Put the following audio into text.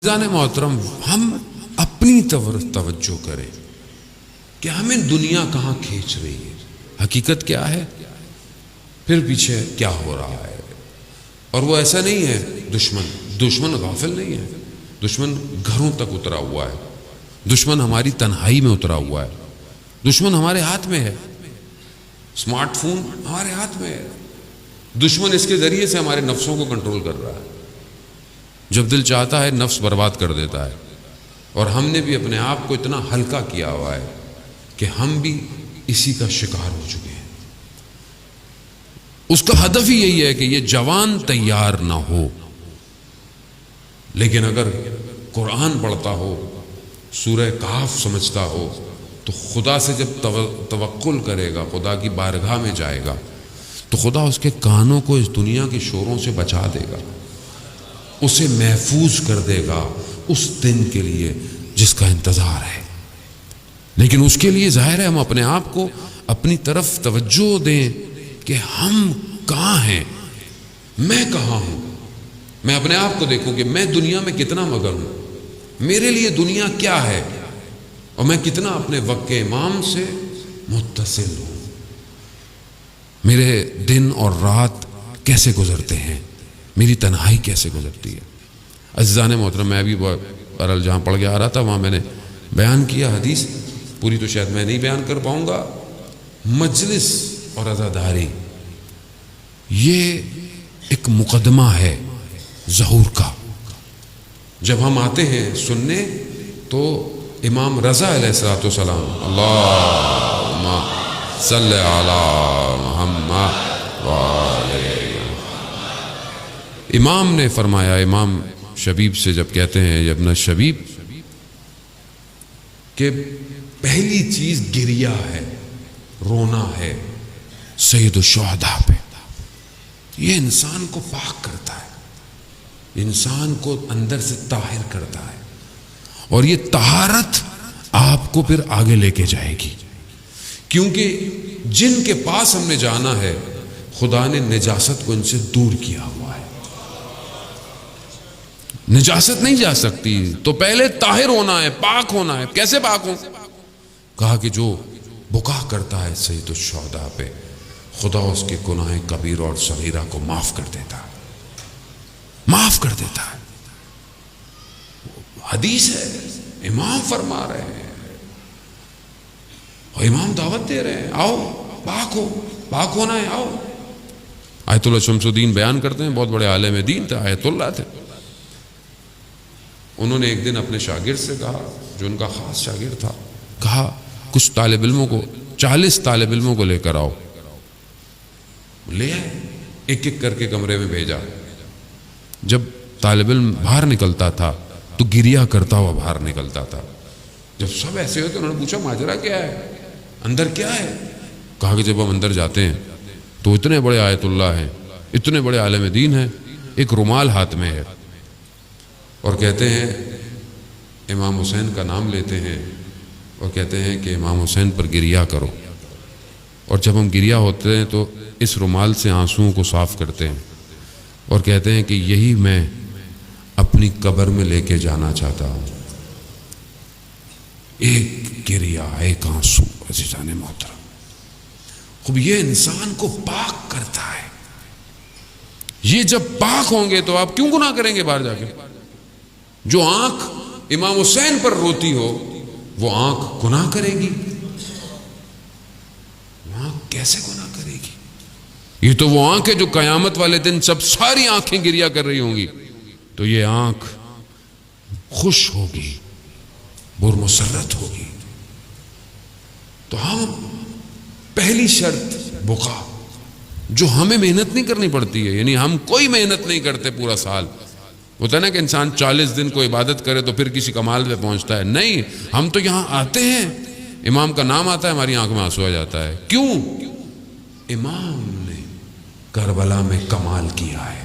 عزیزان محترم، ہم اپنی توجہ کریں کہ ہمیں دنیا کہاں کھینچ رہی ہے، حقیقت کیا ہے، پھر پیچھے کیا ہو رہا ہے۔ اور وہ ایسا نہیں ہے دشمن غافل نہیں ہے، دشمن گھروں تک اترا ہوا ہے، دشمن ہماری تنہائی میں اترا ہوا ہے، دشمن ہمارے ہاتھ میں ہے، اسمارٹ فون ہمارے ہاتھ میں ہے، دشمن اس کے ذریعے سے ہمارے نفسوں کو کنٹرول کر رہا ہے، جب دل چاہتا ہے نفس برباد کر دیتا ہے۔ اور ہم نے بھی اپنے آپ کو اتنا ہلکا کیا ہوا ہے کہ ہم بھی اسی کا شکار ہو چکے ہیں۔ اس کا ہدف ہی یہی ہے کہ یہ جوان تیار نہ ہو، لیکن اگر قرآن پڑھتا ہو، سورہ کہف سمجھتا ہو، تو خدا سے جب توکل کرے گا، خدا کی بارگاہ میں جائے گا، تو خدا اس کے کانوں کو اس دنیا کے شوروں سے بچا دے گا، اسے محفوظ کر دے گا اس دن کے لیے جس کا انتظار ہے۔ لیکن اس کے لیے ظاہر ہے ہم اپنے آپ کو اپنی طرف توجہ دیں کہ ہم کہاں ہیں، میں کہاں ہوں، میں اپنے آپ کو دیکھوں کہ میں دنیا میں کتنا مگن ہوں، میرے لیے دنیا کیا ہے، اور میں کتنا اپنے وقت کے امام سے متصل ہوں، میرے دن اور رات کیسے گزرتے ہیں، میری تنہائی کیسے گزرتی ہے۔ عزیزان محترم، میں ابھی بہرحال جہاں پڑھ کے آ رہا تھا وہاں میں نے بیان کیا حدیث، پوری تو شاید میں نہیں بیان کر پاؤں گا۔ مجلس اور عزاداری یہ ایک مقدمہ ہے ظہور کا۔ جب ہم آتے ہیں سننے تو امام رضا علیہ السلام، اللہم صلی علی محمد امام نے فرمایا، امام شبیب سے جب کہتے ہیں ابن شبیب کہ پہلی چیز گریہ ہے، رونا ہے سید الشہداء پہ، یہ انسان کو پاک کرتا ہے، انسان کو اندر سے طاہر کرتا ہے، اور یہ طہارت آپ کو پھر آگے لے کے جائے گی، کیونکہ جن کے پاس ہم نے جانا ہے خدا نے نجاست کو ان سے دور کیا ہوا ہے۔ نجاست نہیں جا سکتی، تو پہلے طاہر ہونا ہے، پاک ہونا ہے۔ کیسے پاک ہوں؟ کہا کہ جو بکا کرتا ہے سید الشہداء پہ، خدا اس کے گناہ کبیرہ اور صغیرہ کو معاف کر دیتا ہے، معاف کر دیتا ہے۔ حدیث ہے، امام فرما رہے ہیں اور امام دعوت دے رہے ہیں، آؤ پاک ہو، پاک ہونا ہے، آؤ۔ آیت اللہ شمس الدین بیان کرتے ہیں، بہت بڑے عالم دین تھے، آیت اللہ تھے۔ انہوں نے ایک دن اپنے شاگرد سے کہا، جو ان کا خاص شاگرد تھا، کہا کچھ طالب علموں کو، 40 طالب علموں کو لے کر آؤ۔ لے آئے، ایک ایک کر کے کمرے میں بھیجا۔ جب طالب علم باہر نکلتا تھا تو گریہ کرتا ہوا باہر نکلتا تھا۔ جب سب ایسے ہوئے تو انہوں نے پوچھا ماجرا کیا ہے، اندر کیا ہے؟ کہا کہ جب ہم اندر جاتے ہیں تو اتنے بڑے آیت اللہ ہیں، اتنے بڑے عالم دین ہیں، ایک رومال ہاتھ میں ہے، اور کہتے ہیں امام حسین کا نام لیتے ہیں اور کہتے ہیں کہ امام حسین پر گریہ کرو، اور جب ہم گریہ ہوتے ہیں تو اس رومال سے آنسوؤں کو صاف کرتے ہیں اور کہتے ہیں کہ یہی میں اپنی قبر میں لے کے جانا چاہتا ہوں۔ ایک گریہ، ایک آنسو، عزیزان محترم، خوب یہ انسان کو پاک کرتا ہے۔ یہ جب پاک ہوں گے تو آپ کیوں گناہ کریں گے باہر جا کے؟ جو آنکھ امام حسین پر روتی ہو وہ آنکھ گناہ کرے گی؟ وہ آنکھ کیسے گناہ کرے گی؟ یہ تو وہ آنکھ ہے جو قیامت والے دن سب ساری آنکھیں گریہ کر رہی ہوں گی، تو یہ آنکھ خوش ہوگی، برمسرت ہوگی۔ تو ہم پہلی شرط بکا، جو ہمیں محنت نہیں کرنی پڑتی ہے، یعنی ہم کوئی محنت نہیں کرتے پورا سال۔ ہوتا ہے نا کہ انسان 40 دن کو عبادت کرے تو پھر کسی کمال پہ پہنچتا ہے، نہیں، ہم تو یہاں آتے ہیں، امام کا نام آتا ہے، ہماری آنکھ میں آنسو آ جاتا ہے۔ کیوں؟ امام نے کربلا میں کمال کیا ہے۔